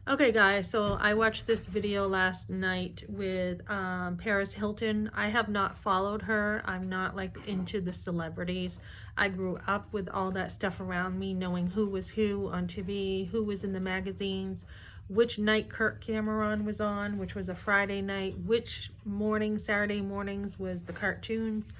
Okay guys, so I watched this video last night with Paris Hilton. I have not followed her. I'm not like into the celebrities. I grew up with all that stuff around me, knowing who was who on TV, who was in the magazines, which night Kirk Cameron was on, which was a Friday night, which morning, Saturday mornings was the cartoons.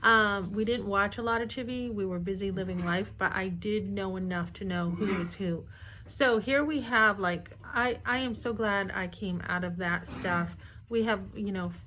We didn't watch a lot of TV. We were busy living life, but I did know enough to know who was who. So here we have, like, I am so glad I came out of that stuff. We have,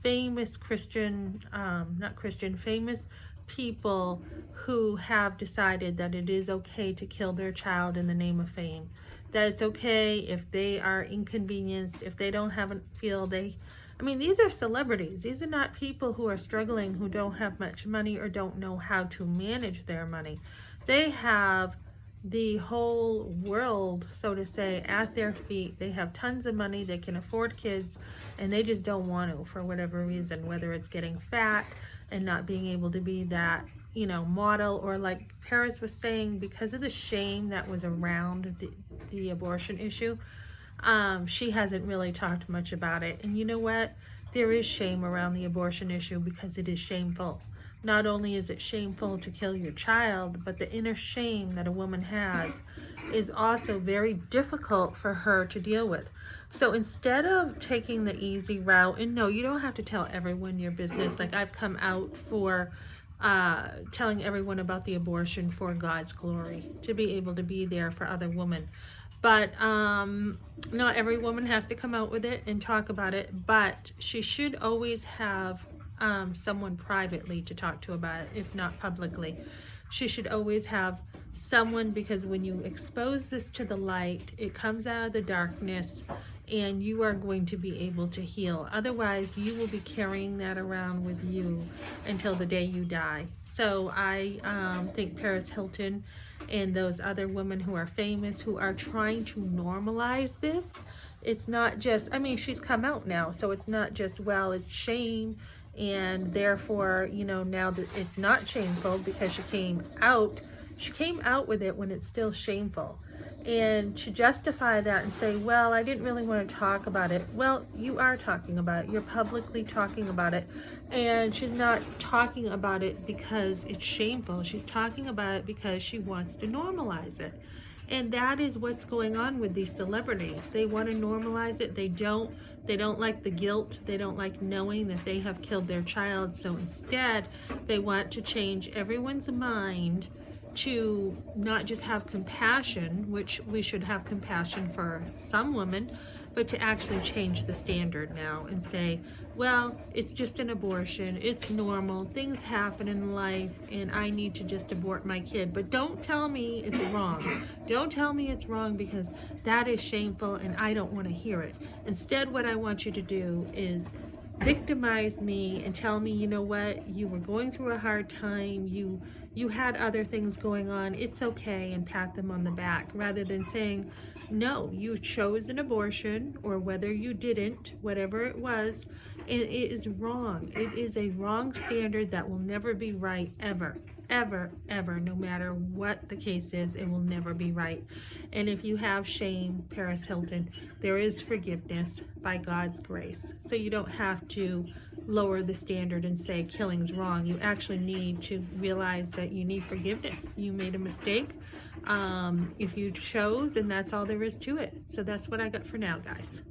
famous Christian, not Christian, famous people who have decided that it is okay to kill their child in the name of fame. That it's okay if they are inconvenienced, if they don't feel I mean, these are celebrities. These are not people who are struggling, who don't have much money or don't know how to manage their money. They have the whole world, so to say, at their feet. They have tons of money, they can afford kids, and they just don't want to for whatever reason, whether it's getting fat and not being able to be that, model, or like Paris was saying, because of the shame that was around the abortion issue. She hasn't really talked much about it. And you know what? There is shame around the abortion issue because it is shameful. Not only is it shameful to kill your child, but the inner shame that a woman has is also very difficult for her to deal with. So instead of taking the easy route, and no, you don't have to tell everyone your business. Like, I've come out for telling everyone about the abortion for God's glory, to be able to be there for other women. But not every woman has to come out with it and talk about it, but she should always have someone privately to talk to about it, if not publicly. She should always have someone, because when you expose this to the light, it comes out of the darkness and you are going to be able to heal. Otherwise, you will be carrying that around with you until the day you die. So I think Paris Hilton and those other women who are famous, who are trying to normalize this, it's not just, I mean, she's come out now, so it's not just, well, it's shame, and therefore, now that it's not shameful because she came out with it when it's still shameful. And to justify that and say, well, I didn't really want to talk about it. Well, you are talking about it. You're publicly talking about it. And she's not talking about it because it's shameful. She's talking about it because she wants to normalize it. And that is what's going on with these celebrities. They want to normalize it. They don't like the guilt. They don't like knowing that they have killed their child. So instead, they want to change everyone's mind to not just have compassion, which we should have compassion for some women, but to actually change the standard now and say, well, it's just an abortion, it's normal, things happen in life, and I need to just abort my kid. But don't tell me it's wrong. Don't tell me it's wrong, because that is shameful and I don't want to hear it. Instead, what I want you to do is victimize me and tell me, you know what, you were going through a hard time, you had other things going on, it's okay, and pat them on the back, rather than saying, no, you chose an abortion, or whether you didn't, whatever it was, and it is wrong. It is a wrong standard that will never be right, ever. Ever, ever, no matter what the case is, it will never be right. And if you have shame, Paris Hilton, there is forgiveness by God's grace. So you don't have to lower the standard and say killing's wrong. You actually need to realize that you need forgiveness. You made a mistake. If you chose, and that's all there is to it. So that's what I got for now, guys.